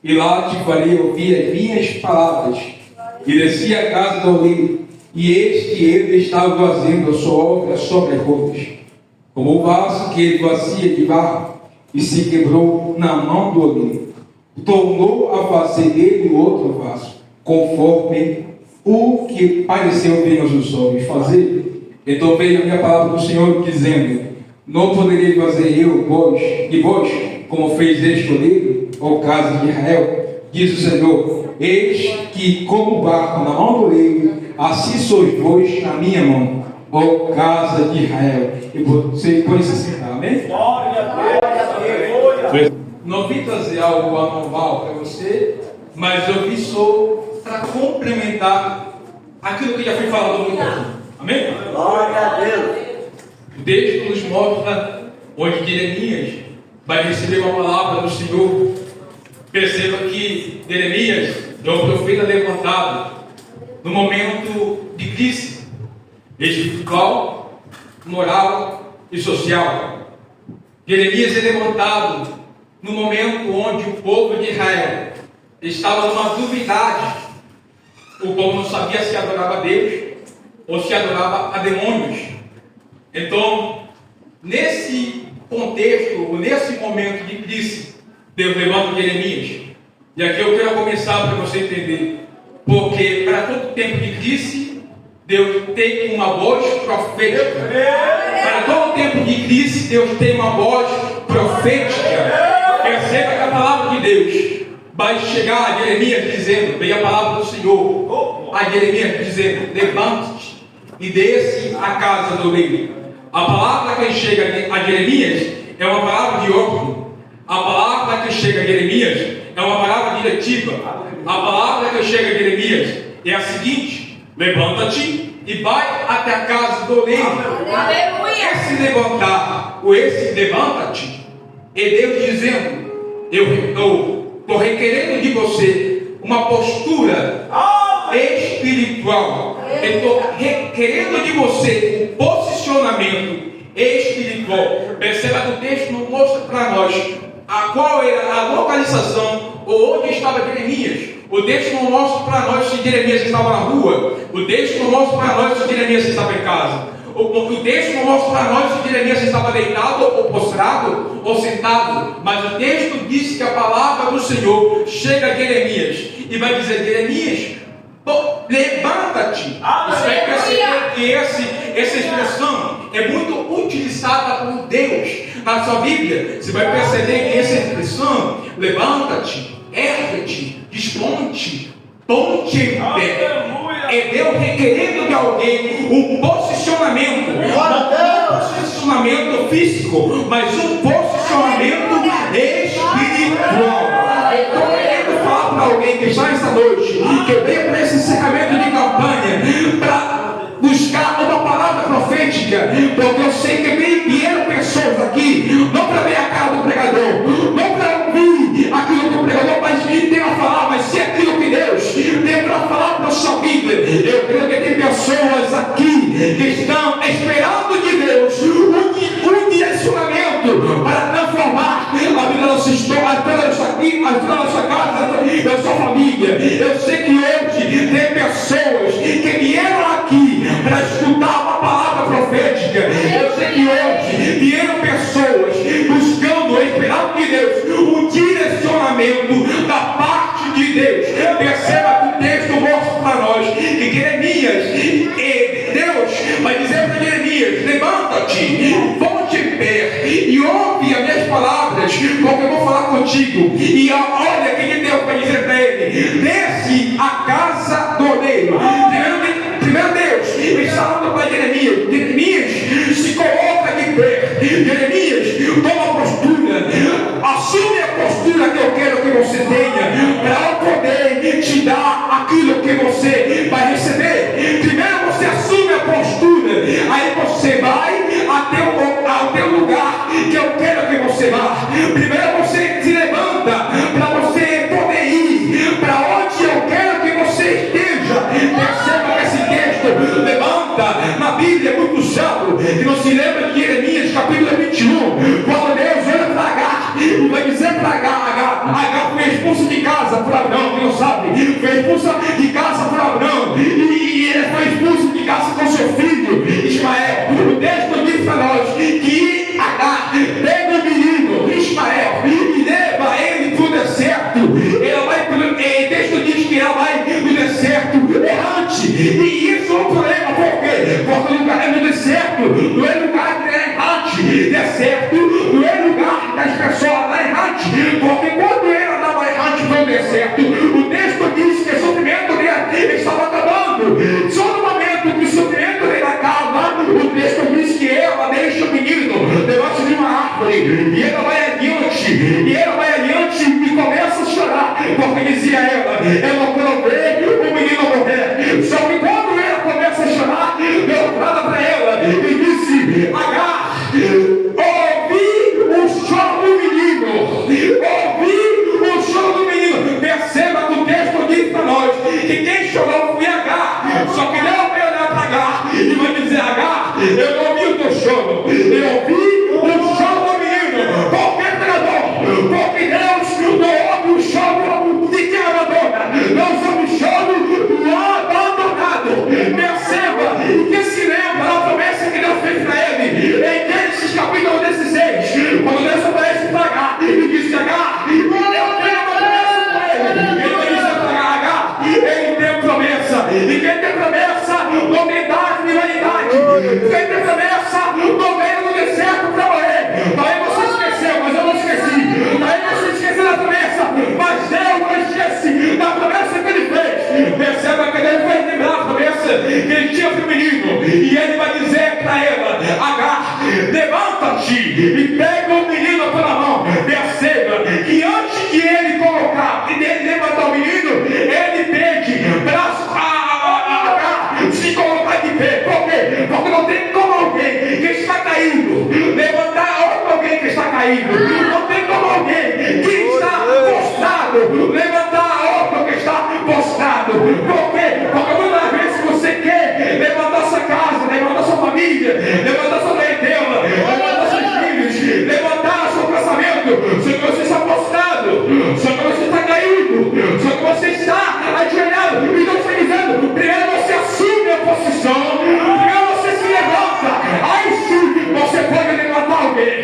e lá te farei ouvir as minhas palavras. E desci à casa do oleiro, e eis que ele estava fazendo a sua obra sobre as rodas, como o vaso que ele vacia de barro, e se quebrou na mão do oleiro. Tornou a fazer dele outro vaso, conforme o que pareceu bem aos seus olhos fazer. Então veio a minha palavra do Senhor, dizendo: não poderei fazer eu vós, como fez este oleiro, ó casa de Israel? Diz o Senhor: eis que como barro na mão do oleiro, assim sois vós na minha mão, ó casa de Israel. E você pode se sentar, amém? Não vim trazer algo anormal para você, mas eu vim só para complementar aquilo que já foi falado muito aqui. Amém? Glória a Deus. O texto nos mostra onde Jeremias vai receber uma palavra do Senhor. Perceba que Jeremias é um profeta levantado no momento de crise espiritual, moral e social. Jeremias é levantado no momento onde o povo de Israel estava numa duvidade. O povo não sabia se adorava a Deus ou se adorava a demônios. Então, nesse contexto, nesse momento de crise, Deus levanta Jeremias. E aqui eu quero começar para você entender. Porque para todo tempo de crise, Deus tem uma voz profética. Para todo tempo de crise, Deus tem uma voz profética. Perceba que a palavra de Deus vai chegar a Jeremias dizendo, vem a palavra do Senhor a Jeremias dizendo: levante-te e desce à casa do oleiro. A palavra que chega a Jeremias é uma palavra de ordem. A palavra que chega a Jeremias é uma palavra diretiva. A palavra que chega a Jeremias é a seguinte: levanta-te e vai até a casa do oleiro. Aleluia! Esse levantar, ou esse levanta-te, é Deus dizendo: eu estou requerendo de você uma postura espiritual. Eu estou requerendo de você um posicionamento espiritual. Perceba que o texto não mostra para nós qual era a localização ou onde estava Jeremias. O texto não mostra para nós se Jeremias estava na rua. O texto não mostra para nós se Jeremias estava em casa. O texto não mostra para nós se Jeremias estava deitado ou prostrado ou sentado. Mas o texto diz que a palavra do Senhor chega a Jeremias e vai dizer: Jeremias, levanta-te. Você vai perceber que essa expressão é muito utilizada por Deus na sua Bíblia. Você vai perceber que essa expressão, levanta-te, ergue-te, desponte, ponte em pé, é Deus requerendo de alguém um posicionamento, não um posicionamento físico, mas um posicionamento espiritual. Estou querendo falar para alguém que está esta noite, que veio para esse encerramento de campanha, para buscar uma palavra profética, porque eu sei que vieram pessoas aqui, não para ver a cara do pregador, não para ouvir aquilo que o pregador tem a falar, mas se aquilo que Deus tem para falar para a sua Bíblia. Eu creio que tem pessoas aqui que estão esperando de Deus um direcionamento para transformar a vida da sua história, a vida da sua casa, da sua família. Eu sei que hoje tem pessoas que vieram aqui para escutar uma palavra profética. Eu sei que hoje vieram pessoas buscando, esperando de Deus um direcionamento da parte de Deus. Perceba que o texto mostra para nós que Jeremias, Deus vai dizer para Jeremias: levanta-te, ponte em pé e ouve as minhas palavras, porque eu vou falar contigo. E olha o que Deus vai dizer para ele: desce a casa do oleiro. Primeiro Deus está falando para Jeremias: Jeremias, se coloca de pé. Jeremias, toma postura, assume a postura que eu quero que você tenha, para eu poder te dar aquilo que você vai receber. Primeiro você assume a postura, aí você vai até o lugar que eu quero que você vá. Primeiro você se levanta para você poder ir para onde eu quero que você esteja. Perceba que esse texto levanta na Bíblia é muito usado, que não se lembra de Jeremias capítulo 21, quando Deus olha para Agar e vai dizer para Agar foi expulso de casa foi expulsa de casa por Abraão, e ele foi expulso de casa com seu filho Ismael. O texto diz para nós que Agar pega o menino Ismael e leva ele para o deserto. O texto diz que ela vai no deserto errante, e isso é um problema. Por quê? Porque o lugar é no deserto, não é lugar que é errante. Deserto não é lugar das pessoas lá errante, porque quando ela estava errante no deserto, o texto diz que o sofrimento dele estava acabando. Só no momento que o sofrimento dele acaba, o texto diz que ela deixa o menino debaixo de uma árvore, e ela vai adiante, e começa a chorar, porque dizia ela: eu não quero ver o menino morrer. Só que quando ela começa a chorar, Deus fala para ela e disse: Agar, ouvi o choro do menino, ouvi o choro do menino. Perceba que o texto diz para nós que quem chorou foi Agar. Só que Deus vai olhar para Agar e vai dizer: Agar, eu não ouvi o teu choro, eu ouvi o choro do menino. Por que, pregador? Porque Deus não ouve o choro de quem abandona, Deus ouve o choro do abandonado. Perceba que se lembra da promessa que Deus fez para ele em Gênesis capítulo 16, quando Deus aparece para Agar e diz: Agar, eu tenho uma promessa para ele. Ele vai dizer para Agar: ele tem promessa, e quem tem promessa não tem idade nem validade. Quem tem promessa não veio no deserto para morrer. Daí você esqueceu, mas eu não esqueci. Daí você esqueceu da promessa, mas Deus não esquece da promessa que ele fez. Perceba que Deus vai lembrar a promessa que ele tinha para o menino, e ele vai dizer para ela: Agar, levanta-te e pega o menino pela mão. Perceba que antes de ele colocar e dele levantar o menino, ele pede para Agar se colocar de pé. Por quê? Porque não tem como alguém que está caído levantar alguém que está caído. Não tem como alguém que está postrado levantar outro que está postrado. Por quê? Porque muitas vezes você quer levantar sua casa, levantar sua família, levantar sua parentela, levantar seus filhos, levantar seu casamento, só que você está postrado, só que você está caído, só que você está ajoelhado. Então você está dizendo: primeiro você assume a posição, primeiro você se levanta, aí sim você pode levantar alguém,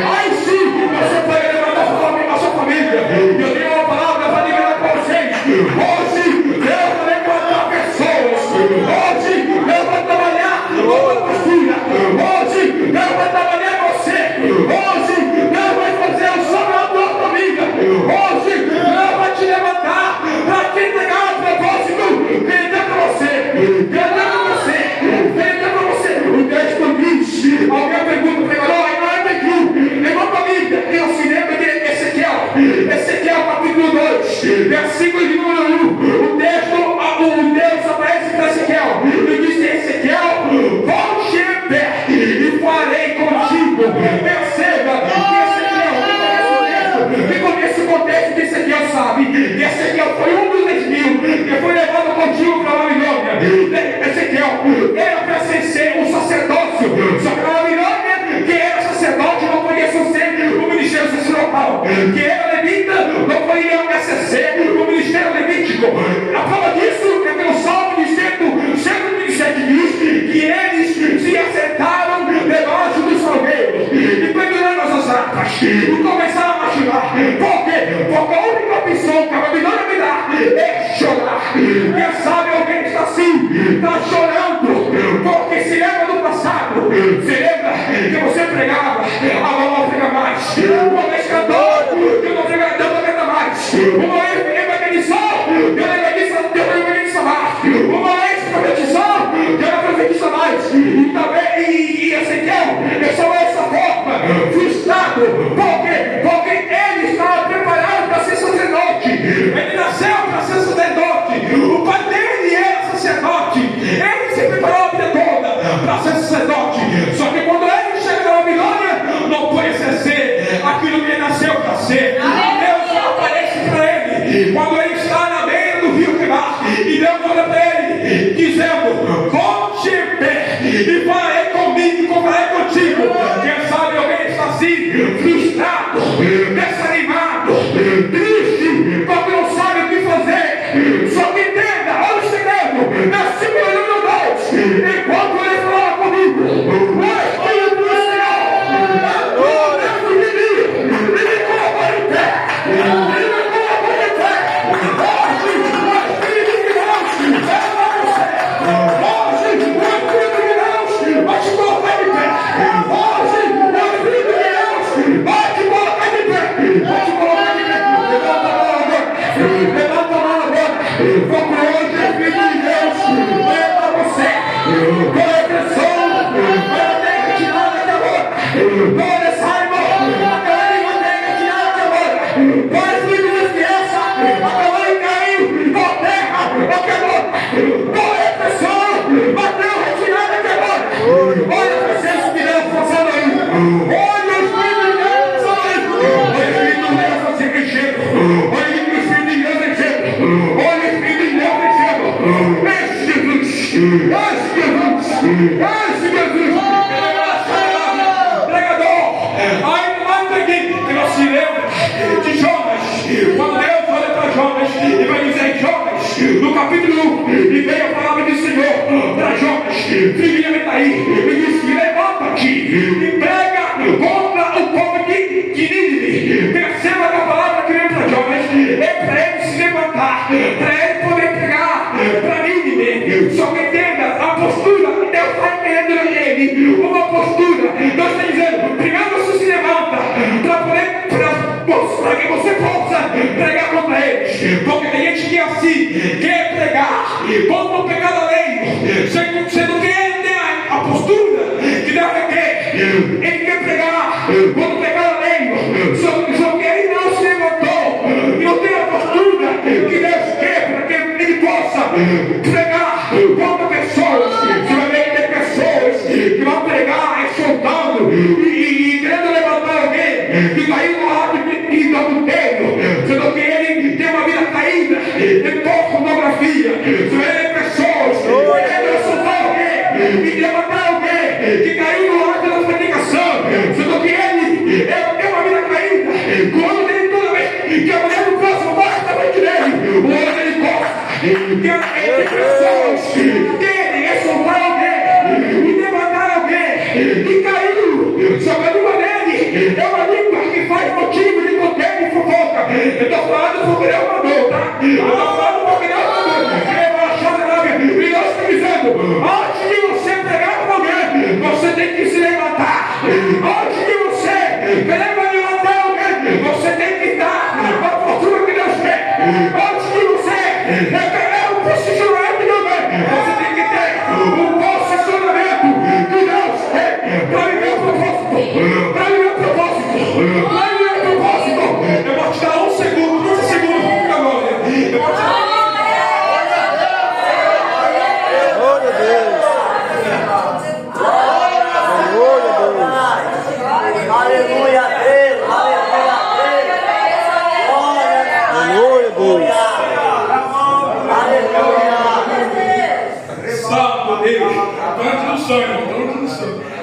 aí sim você pode levantar a sua família. Eu tenho uma palavra para liberar para vocês. Hoje Deus vai levantar pessoas, hoje Deus vai trabalhar com a postura, hoje Deus vai trabalhar em você, hoje Deus vai fazer o sobrenatural da tua vida, hoje Deus vai te levantar para te entregar o propósito que ele tem para você, que ele tem para você, que ele tem para você. O texto diz: alguém pergunta, pregador, aí não é aqui, levanta a Bíblia, e eu se lembra de Ezequiel capítulo 2, versículo de número 1. O Deus aparece para Ezequiel e diz: Ezequiel, volte em pé e farei contigo. Perceba que conhece o contexto de Ezequiel, sabe que Ezequiel foi um dos 10.000 que foi levado contigo para a Babilônia. Ezequiel era para ser um sacerdócio, só que na Babilônia, quem era sacerdote não podia ser o ministério sacerdotal, quem era levita não podia exercer o ministério levítico. A prova disso é que no Salmo de 127 diz que eles se assentaram debaixo dos salgueiros e penduraram as harpas e começaram a machucar. Por quê? Porque a única opção que a Babilônia me dá é chorar. Quem sabe alguém está assim, está chorando, porque se lembra do passado, se lembra que você pregava, agora não prega mais. Uma vez cantou, que eu não prega mais. Uma vez evangelizou, eu não evangelizo mais. Uma vez profetizou, eu não profetizo mais. E também, e Ezequiel, eu sou dessa forma, frustrado. Por quê? Porque ele estava preparado para ser sacerdote. Ele nasceu para ser sacerdote. O pai dele era sacerdote. Ele se preparou a vida toda para ser sacerdote. Só que quando ele chega na Babilônia, não pode exercer aquilo que ele nasceu para ser. Deus aparece para ele quando ele está na beira do rio Quebar, e Deus olha para ele dizendo: volte em pé e farei comigo e farei contigo. Quem sabe alguém está assim, frustrado, desanimado, triste, porque não sabe o que fazer. Só que toda opressão vai ter que tirar daqui agora. Toda essa raiva, aquela língua tem que tirar daqui agora. Toda essa desgraça, aquela língua caiu na terra daqui agora. Toda opressão, bateu retirada daqui agora. Olha os processos que Deus passando aí. Olha os filhos de Deus passando aí. Olha os filhos de Deus assim mexendo. Olha os filhos de Deus mexendo. Olha os filhos de Deus mexendo. Esse Jesus. Esse Jesus. Esse Jesus. Pregador. Ainda aqui que nós se lembra de Jonas. Quando Deus olha para Jonas e vai dizer Jonas, no capítulo 1, e veio a palavra do Senhor para Jonas, filho de Daí, e disse: levanta-te e prega contra o povo de Nínive. Perceba que a palavra que veio para Jonas é para ele se levantar, para ele poder pregar para Nínive. Só que entenda a postura que Deus está entendendo nele, uma postura. Deus está dizendo: primeiro você se levanta para que você possa pregar contra eles. Porque tem gente que é assim, quer pregar contra o pecado alheio, sendo que ele tem a postura que Deus requer. Ele quer pregar contra o pecado alheio, só que ele não se levantou e não tem a postura que Deus quer para que ele possa pregar contra pessoas. Você vai ver que tem pessoas que vão pregar exaltando e querendo levantar alguém que caiu no lado de adultério, sendo que ele tem uma vida caída de pornografia. Você vai ver pessoas querendo exaltar alguém e levantar alguém que caiu no lado da fornicação, sendo que ele tem uma vida caída. Quando ele toda vez que a mulher do próximo bate na frente dele, o outro ele corta. Tem pessoas que querem exaltar alguém e levantar alguém que caiu. Só que a língua dele é uma língua que faz motivo de contenda e fofoca. Eu estou falando porque Deus mandou, tá? Eu estou falando porque Deus mandou. E Deus está dizendo: antes de você pregar para alguém, você tem que se levantar. Antes de você querer levantar alguém, você tem que dar a postura que Deus quer. Antes de você querer um posicionamento de alguém, você tem que ter um posicionamento que Deus quer para viver o propósito. Para viver o propósito. Para viver o propósito. Eu vou te dar 1 segundo, 15 segundos para ficar glória. Eu vou te dar. Aleluia a Deus, aleluia a Deus, aleluia. Santo Deus, falando no sonho.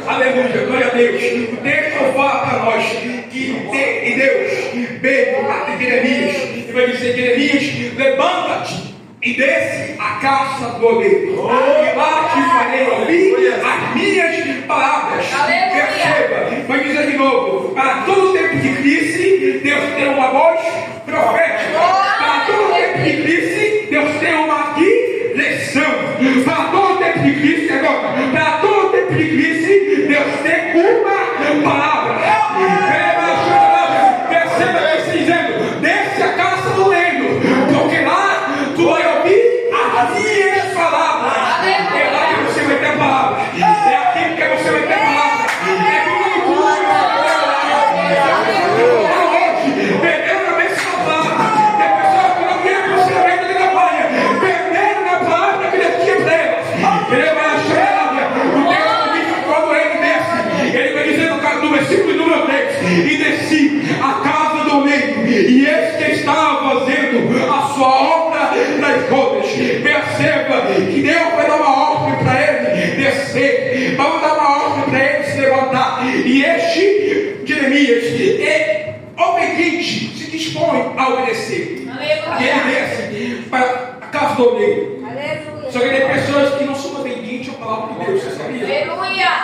Aleluia, glória a Deus. O texto fala para nós que Deus veio até Jeremias e vai dizer: Jeremias, levanta-te e desce a caça do oleiro, e lá te farei ouvir as minhas palavras. Perceba, vai dizer de novo: para todo tempo de crise, Deus tem uma voz profética. Para todo tempo de crise, Deus tem uma direção. Para todo tempo de crise, agora, para todo tempo de crise, Deus tem uma palavra. Perceba que está dizendo: desce a caça do oleiro, porque lá tu vai ouvir as minhas palavras. É lá que você vai ter palavras. É aqui que você vai ter palavras. É aqui que você vai ter palavras. Hoje, perdendo a mesma palavra. Tem pessoas que não querem o ensinamento de campanha, perdendo a palavra que Deus tinha para elas. Ele vai achar, o texto diz que quando ele desce, ele vai dizer no versículo número 3: e desci a casa do oleiro, e este estava fazendo a sua obra nas rodas. Perceba que Deus vai dar uma ordem para ele descer, vamos dar uma ordem para ele se levantar. E este Jeremias é obediente, se dispõe a obedecer. E ele desce para a casa do oleiro. Só que tem pessoas que não são obedientes à palavra de Deus, você sabia?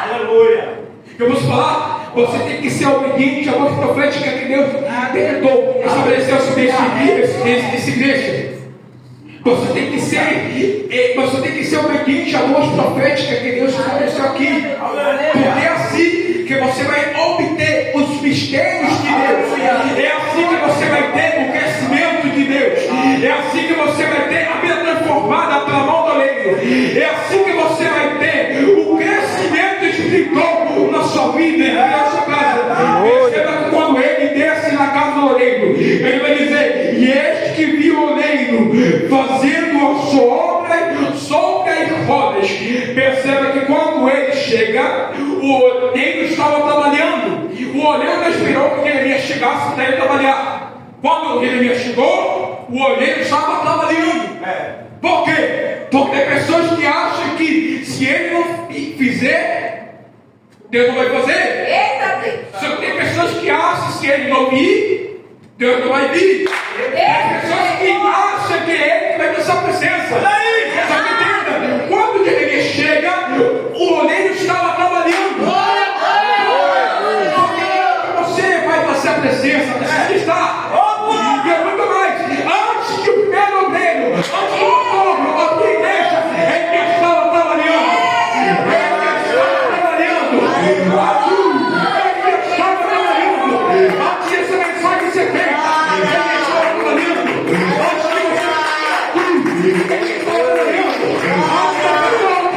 Aleluia. Eu vou te falar, você tem que ser obediente à voz profética que Deus decretou, estabeleceu sobre esse igreja. Você tem que ser obediente à voz profética que Deus estabeleceu aqui. Porque é assim que você vai obter os mistérios de Deus. É assim que você vai ter o crescimento de Deus. É assim que você vai ter a vida transformada pela mão do oleiro. É assim que você vai ter vida, na sua casa. Perceba que quando ele desce na casa do oleiro, ele vai dizer: e este que viu o oleiro fazendo a sua obra sobre as rodas. Perceba que quando ele chega, o oleiro estava trabalhando. O oleiro não esperou que Jeremias chegasse para ele trabalhar. Quando o Jeremias chegou, o oleiro estava trabalhando. Por quê? Porque tem pessoas que acham que se ele não fizer, Deus não vai fazer. Só que tem pessoas que acham que se ele não vir, Deus não vai vir. Tem pessoas que acham que é ele que vai ter sua presença. Só que entenda, quando Jeremias chega, o oleiro estava trabalhando. Porque você vai fazer a presença, precisa estar. E é muito mais. Antes que o primeiro oleiro, antes que o povo, a tua igreja, ele estava trabalhando. Ele estava trabalhando. Ele estava trabalhando. Antes que essa mensagem ser feita, ele estava trabalhando. Antes que você ele estava trabalhando.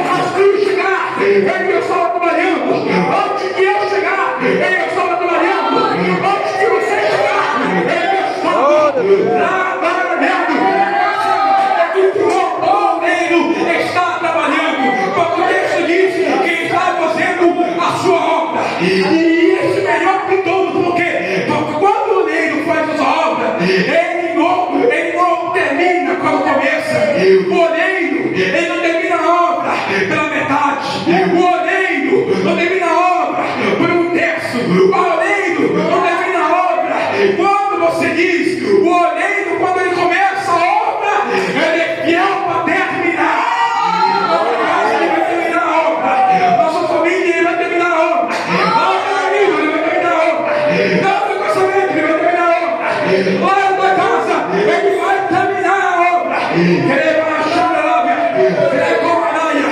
Antes que eu chegar, ele estava trabalhando. Antes que eu chegar, ele estava trabalhando. Antes que você chegar, ele estava trabalhando. O oleiro está trabalhando. Porque o texto diz que ele está fazendo a sua obra. E isso é melhor que tudo. Por quê? Porque quando o oleiro faz a sua obra, ele não termina quando começa. O oleiro, ele não termina a obra pela metade. O oleiro não termina a obra por um terço. O oleiro não termina a obra quando você diz. O oleiro, quando ele começa a obra, ele é fiel para terminar. Ele vai terminar a obra. Nossa família, ele vai terminar a obra. Nosso amigo, ele vai terminar a obra. Nosso casamento, ele vai terminar a obra. Lá na tua casa, ele vai terminar a obra. Ele vai achar a lábia. Ele é como a aranha.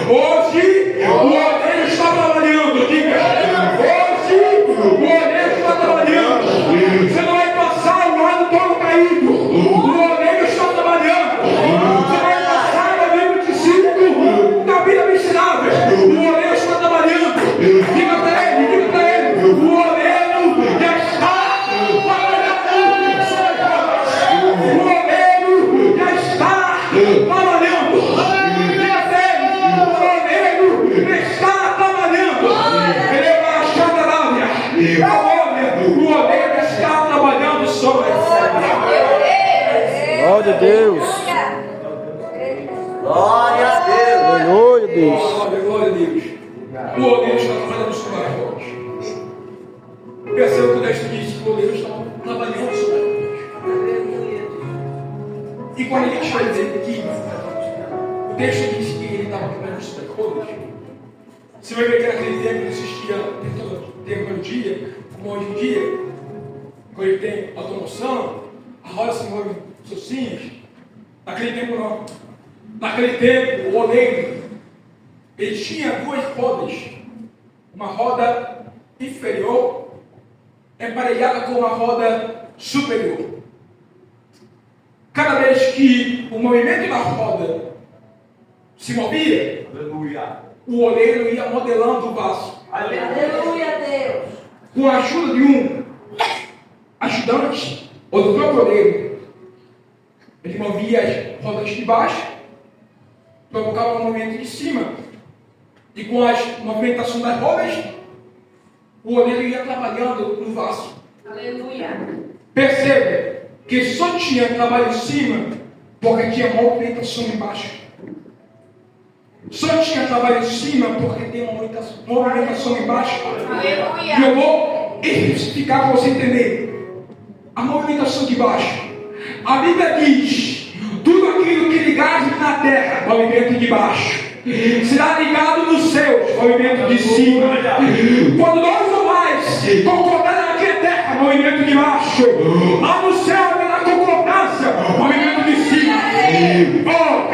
Hoje, o oleiro está trabalhando. Diga. Hoje, o oleiro está trabalhando. Você não vai passar o ano todo caído. O oleiro está trabalhando. Você vai passar o livro de 5 na vida miserável. O oleiro está trabalhando. Diga para ele, diga para ele. O oleiro já está trabalhando sobre as rodas. O oleiro já está trabalhando. Diga para ele, o oleiro está trabalhando. Ele vai achar da lábia. O oleiro está trabalhando sobre as rodas. Glória a Deus. Glória a Deus. Glória a Deus. Glória a Deus. O oleiro está trabalhando sobre as rodas. Perceba que o texto diz que o oleiro está trabalhando sobre as rodas. E quando a gente vai dizer que o texto diz que ele estava trabalhando sobre as rodas, você vai ver que naquele tempo não existia tecnologia, como hoje em dia, quando tem automoção, a roda se move sozinhas. Naquele tempo não. Naquele tempo, o oleiro, ele tinha 2 rodas. Uma roda inferior emparelhada com uma roda superior. Cada vez que o movimento da roda se movia, o oleiro ia modelando o vaso. Aleluia, Deus. Com a ajuda de um ajudante ou do próprio oleiro, ele movia as rodas de baixo, provocava o movimento de cima, e com as movimentações das rodas, o oleiro ia trabalhando no vaso. Aleluia. Perceba que só tinha trabalho em cima porque tinha movimentação embaixo. Só tinha trabalho em cima porque tem uma movimentação embaixo. Aleluia. E eu vou explicar para você entender. A movimentação de baixo. A Bíblia diz: tudo aquilo que ligares na terra, movimento de baixo, será ligado nos céus, movimento de cima. Quando nós ou mais concordarem aqui na terra, movimento de baixo. Lá no céu haverá concordância, movimento de cima. Oh,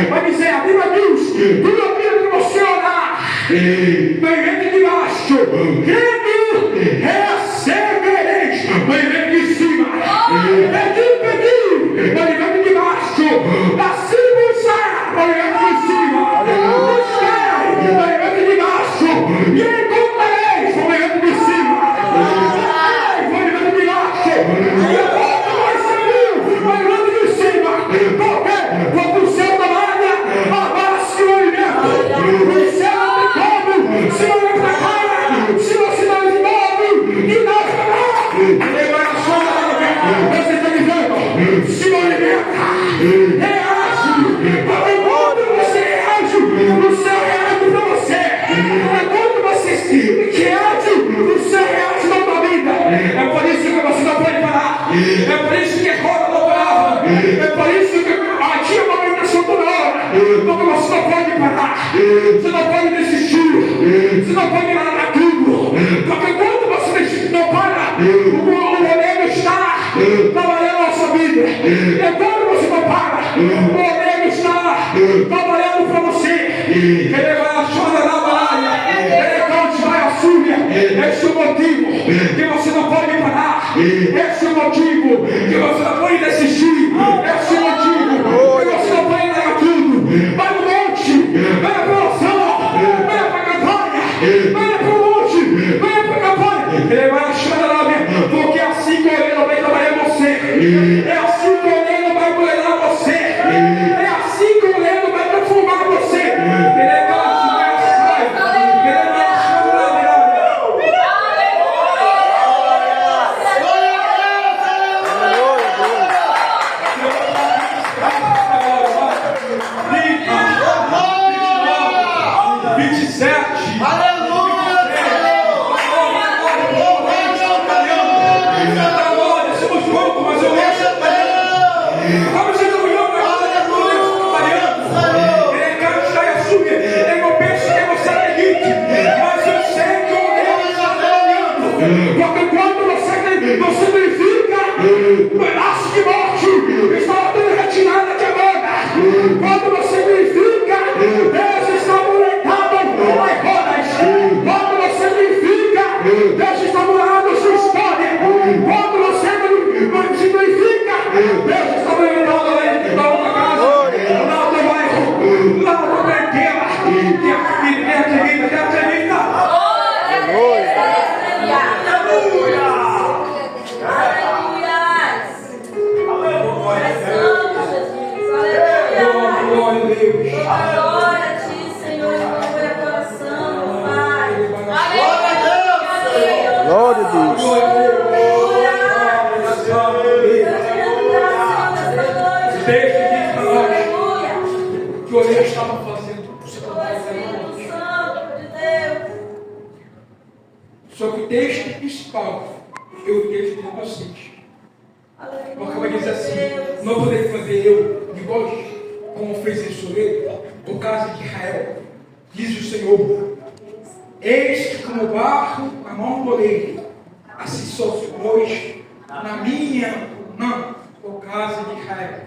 vai dizer, a Bíblia diz: tudo aquilo que você orar, movimento de baixo, crendo, recebereis, movimento de cima. Pediu, movimento de baixo. assim buscar para de cima, buscar para de baixo, e encontrareis para de cima, para de baixo, e a porta vai sair para de cima, porque o céu da área abraça o alimento, o céu não tem como, se não é para cá, se você não se move, e não é você está dizendo, se movimenta, reage, quando você reage, o céu reage para você, quando você reage, o céu reage na tua vida, é por isso que você não pode parar, é por isso que a roda não parava, é por isso que aqui é uma movimentação toda hora, porque você não pode parar, você não pode desistir, você não pode largar tudo, porque quando você não para, o goleiro está trabalhando a sua vida. E quando você não para, o goleiro está trabalhando para você. Ele vai achando na área, ele vai assumir. Esse é o motivo que você não pode parar. Esse é o motivo que você não pode desistir. Esse é o motivo que você não pode largar tudo. Vai no monte, vai na promoção, vai para a campanha, vai para o monte, vai para a campanha. Ele vai achando na área, porque assim que ele não vai trabalhar você. É assim que o goleiro vai golear você. É assim que o goleiro vai transformar você. Ele é aquela vai assar. Ele vai achando na virada. Porque quando você verifica o pedaço de morte está tendo retirada de amanda. Quando você verifica, Deus está moletado as rodas. Quando você verifica, Deus está mudando sua história. Quando você se verifica, Deus está moletando na outra casa, lá no bairro, lá no Branquela, que acredita. Glória a ti, Senhor, no meu coração, Pai. Glória a Deus. Que o olheiro estava fazendo. Só que o texto principal é o texto de vocês. Porque vai dizer assim: não poderia fazer eu de vós, como fez isso ele, por causa de Israel. Diz o Senhor: eis que como barro na mão do oleiro, assim sou hoje na minha mão, por causa de Israel.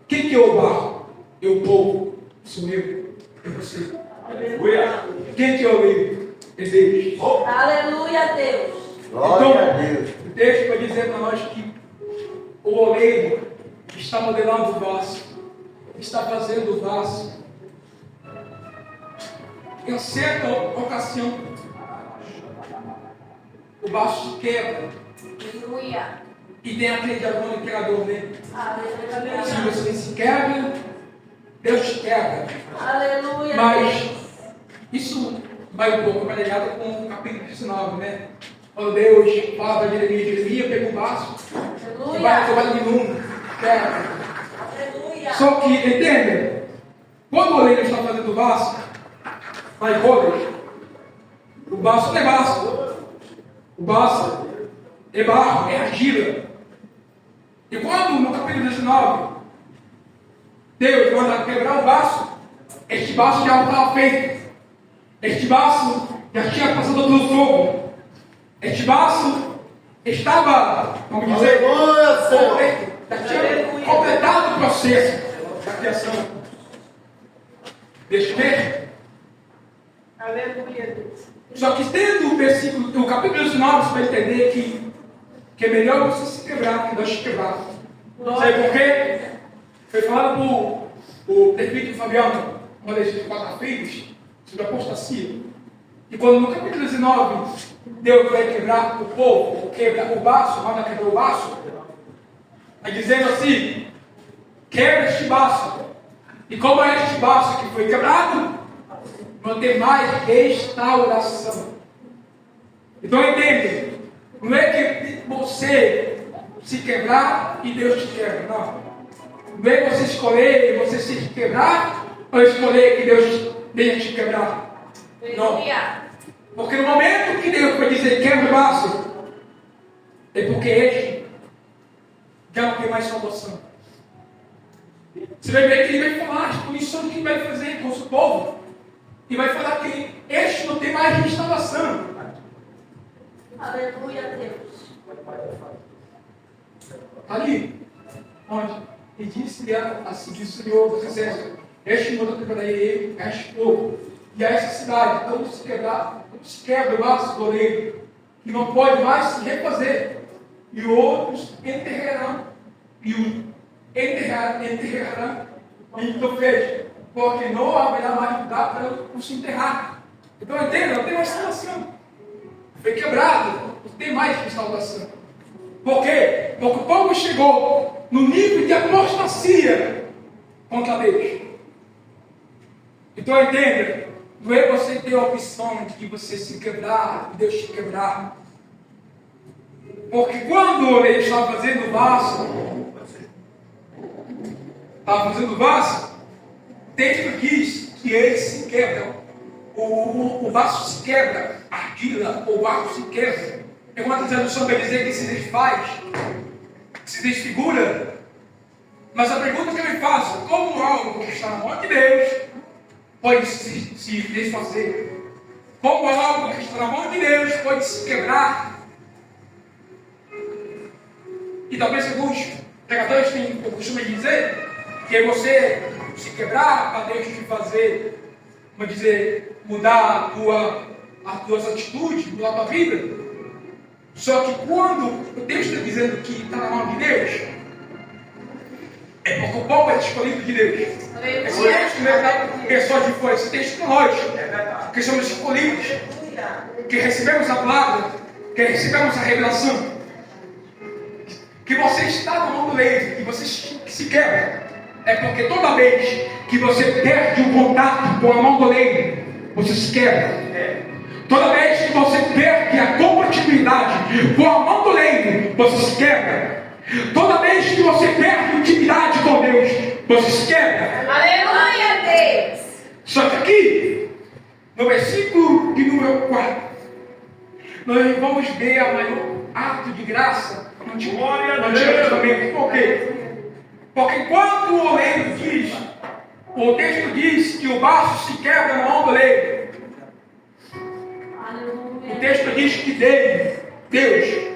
Quem que é o barro? É o povo, sou eu, é você. Quem que é o oleiro? É Deus. Aleluia, Deus. Glória a Deus. O texto vai dizer para nós que o oleiro está modelando o vaso, está fazendo o vaso. Em certa ocasião, o vaso quebra. Aleluia. E tem aquele diabólico criador dele. Aleluia. Se você se quebra, Deus te quebra. Aleluia. Mas isso vai um pouco mais ligado com o capítulo 19, né? Quando Deus fala para Jeremias pega o vaso e vai tomar de mundo, quebra. Aleluia. Só que, entende? Quando o oleiro está fazendo o vaso, vai rodas, o vaso não é vaso. O vaso é barro, é argila. E quando no capítulo 19, Deus manda quebrar o vaso, este vaso já estava feito. Este vaso já tinha passado pelo fogo. Este vaso estava, vamos dizer, completo. Já tinha completado o processo da criação. Deixa eu ver. Aleluia, Deus. Só que tendo o versículo, o capítulo 19, você vai entender que é melhor você se quebrar que nós te quebrar. Sabe por quê? Foi falado por o prefeito Fabiano, uma das 4 filhos, sobre a apostasia. E quando no capítulo 19, Deus vai quebrar o povo, quebrar o baço, manda quebrar o baço, vai dizendo assim: quebra este baço. E como é este baço que foi quebrado, não tem mais restauração. Então entende, não é que você se quebrar e Deus te quebra, não. Não é você escolher você se quebrar ou escolher que Deus venha te quebrar. Não. Porque no momento que Deus vai dizer quebra o baço, é porque este já não tem mais salvação. Você vai ver que ele vai falar as punições que ele vai fazer com o seu povo. E vai falar que este não tem mais restauração. Aleluia, Deus. Ali, onde? E disse assim, disse o Senhor dos Exércitos: este mundo quebrarei ele, este povo. E a essa cidade, quando se quebra o laço do oleiro, que não pode mais se refazer. E outros enterrarão, e o enterrarão em Tofete, porque não haverá mais lugar para os enterrar. Então entenda, não tem mais salvação. Foi quebrado, não tem mais restauração. Por quê? Porque o povo chegou no nível de apostasia contra Deus. Então entenda, não é você ter a opção de que você se quebrar e Deus te quebrar. Porque quando ele estava fazendo o vaso, o texto diz que ele se quebra. O vaso se quebra, a argila ou o barro se quebra. É uma tradução para dizer que se desfaz, se desfigura. Mas a pergunta que eu me faço: como algo que está na mão de Deus pode se desfazer? Como algo que está na mão de Deus pode se quebrar? E talvez alguns pregadores tenham o costume de dizer que é você se quebrar para Deus te fazer, vamos dizer, mudar as tuas atitudes, mudar a tua vida. Só que quando o texto está dizendo que está na mão de Deus, é porque o povo é escolhido de Deus. Esse texto não é para pessoas de fora, esse texto é nós, que somos escolhidos, que recebemos a palavra, que recebemos a revelação. Que você está na mão do leito, que você se quebra. É porque toda vez que você perde o contato com a mão do leito, você se quebra. Toda vez que você perde a compatibilidade com a mão do leito, você se quebra. Toda vez que você perde intimidade com Deus, você se quebra. Aleluia, Deus. Só que aqui, no versículo de número 4, nós vamos ver a maior ato de graça no Antigo Testamento. Por quê? Porque quando o oleiro diz, o texto diz que o vaso se quebra na mão do oleiro. O texto diz que Deus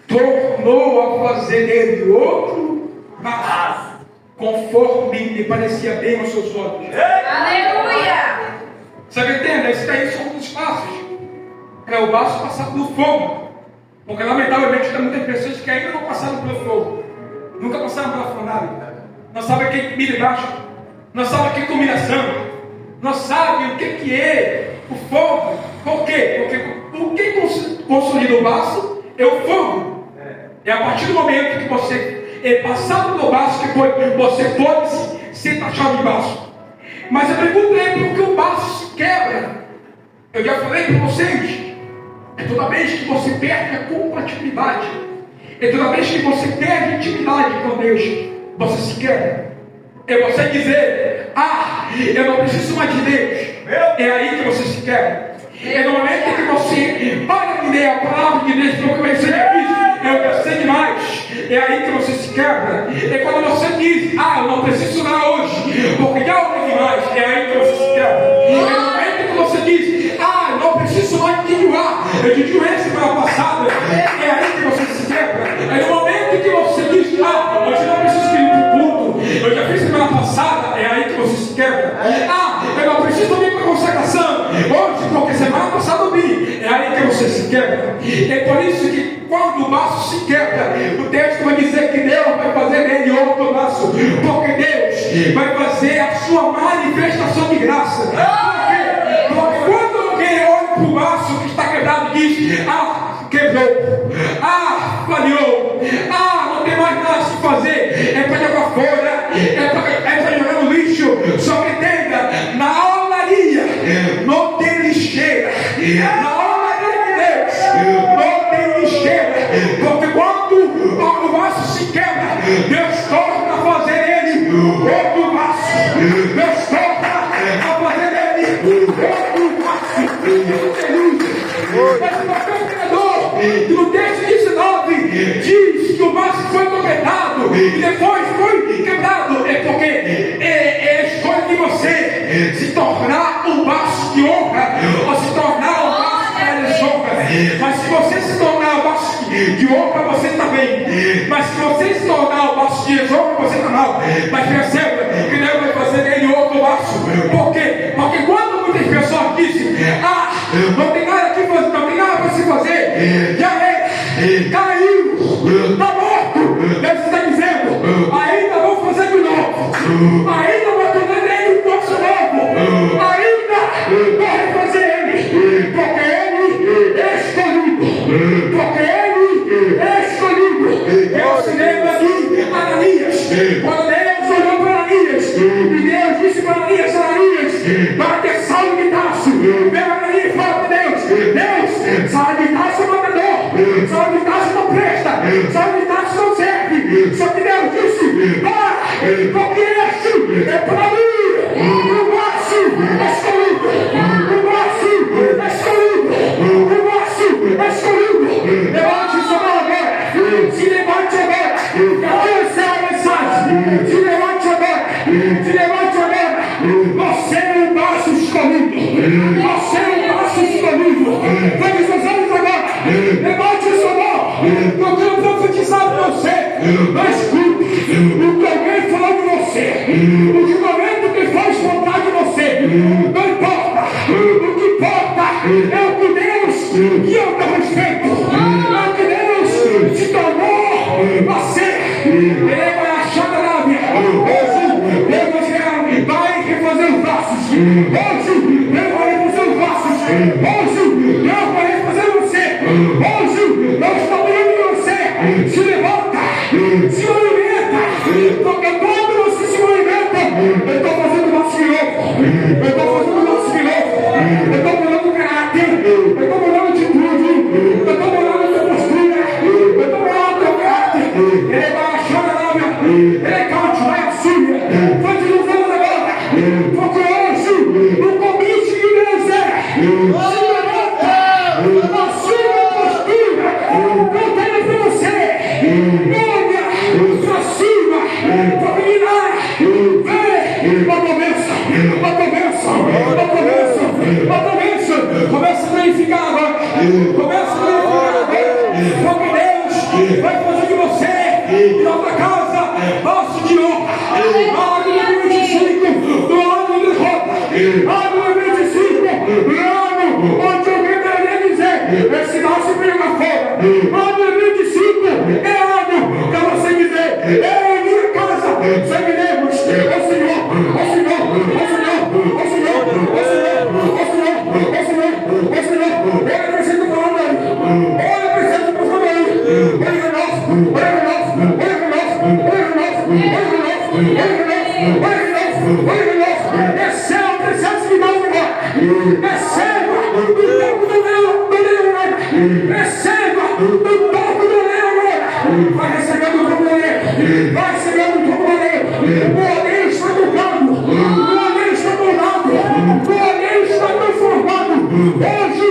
tornou a fazer dele outro vaso, conforme lhe parecia bem aos seus olhos. Aleluia. Sabe, entenda, esses daí são os passos para o vaso passar pelo fogo. Porque lamentavelmente tem muitas pessoas que ainda não passaram pelo fogo, nunca passaram pela fornalha, não sabem o que é comida embaixo, não sabem o que é combinação, não sabem o que é o fogo. Por quê? Porque o que consolida o vaso é o fogo. É a partir do momento que você é passado pelo vaso que você pode ser taxado de vaso. Mas a pergunta é por que o vaso se quebra? Eu já falei para vocês. É toda vez que você perde a compatibilidade, é toda vez que você perde intimidade com Deus, você se quebra. É você dizer: eu não preciso mais de Deus. É aí que você se quebra. É no momento que você para de ler a palavra de Deus, porque vai ser difícil, eu cansei demais. É aí que você se quebra. É quando você diz: eu não preciso orar hoje, porque já orei demais. É aí que você se quebra. É no momento que você diz: não preciso mais jejuar, eu jejuei semana passada. É aí que você se quebra. É no momento que você diz: hoje não preciso ir para o culto, eu já fiz semana passada. É aí que você se quebra. Eu não preciso vir para a consagração hoje, porque semana passada eu vim. É aí que você se quebra. É por isso que quando o vaso se quebra, o texto vai dizer que Deus vai fazer nele outro vaso, porque Deus vai fazer a sua manifestação de graça. Por quê? Porque quando alguém olha para o vaso que está quebrado e diz: quebrou, falhou, não tem mais nada a se fazer, é para jogar fora, é para jogar no lixo. Só que entenda, na olaria não tem lixeira, na olaria de Deus não tem lixeira, porque quando o vaso se quebra, Deus torna a fazer ele outro vaso, Deus torna a fazer ele outro vaso. No texto 19 diz que o vaso foi completado e depois foi quebrado. É porque é a escolha de você se tornar um vaso de honra ou se tornar um vaso de desonra. Mas se você se tornar um vaso de honra, você está bem. Mas se você se tornar um vaso de desonra, você está mal. Mas perceba que Deus vai fazer nele outro vaso. Por quê? Porque quando muitas pessoas dizem: não tem nada aqui, não tem nada para se fazer, já caiu, está morto. Deus está dizendo: ainda vou fazer de novo, ainda vou tornar nele um vaso novo, ainda vou refazer ele, porque ele é escolhido, porque ele é escolhido. É o cinema de Ananias. Quando Deus olhou para Ananias e Deus disse para Ananias: para ter Saulo de Tarso, pega Ananias e fala para Deus: Saulo de Tarso é matador, Saulo de Tarso não presta, Saulo de Tarso não serve. Só que Deus disse: porque este é para mim, o vaso é escolhido, o vaso é escolhido, o vaso é escolhido. Levante sua mão agora, se levante agora, essa é a mensagem. Se levante agora, se levante agora. Você é um vaso escolhido, você é um vaso escolhido. Feche seus olhos agora, levante sua mão, eu quero profetizar para você. Mas escute o que alguém falou de você, o julgamento que faz vontade de você, não importa. O que importa é o que Deus, e eu te respeito, é o que Deus se tornou você. Ele vai achar da lábia. Hoje Deus vai refazer os braços. Hoje Deus vai refazer os braços. Hoje Deus vai refazer você. Hoje Deus está olhando em você. Se levanta, se movimenta, porque quando você se movimenta, eu estou fazendo o nosso novo, eu estou fazendo o nosso novo, eu estou mudando o caráter, eu estou mudando a atitude, eu estou mudando a tua postura, eu estou mudando o teu caráter. Ele vai achar a lábia, ele cante, vai a súbia, vai te usando agora, porque hoje o convite de Deus é: se levanta, assuma a postura, eu tenho para você, olha para cima, para mirar, vem, uma bênção, começa a glorificar agora, porque Deus vai fazer de você e da tua casa vaso de honra. Ano 25, do ano de derrota, ano 25, ano onde alguém deveria dizer: esse vaso veio lá fora. Ano 25 é ano para você dizer: eu e minha casa seguiremos o Senhor, o Senhor, o Senhor, o Senhor, o Senhor, o Senhor, o Senhor, o Senhor. Olha para você falando aí, olha para você falando aí, olha receba a presença de Deus agora, receba o toque do leão, receba o toque do leão agora, vai recebendo o toque do leão, vai recebendo o toque do leão. O oleiro está tocando, o oleiro está tornado, o oleiro está transformado. Hoje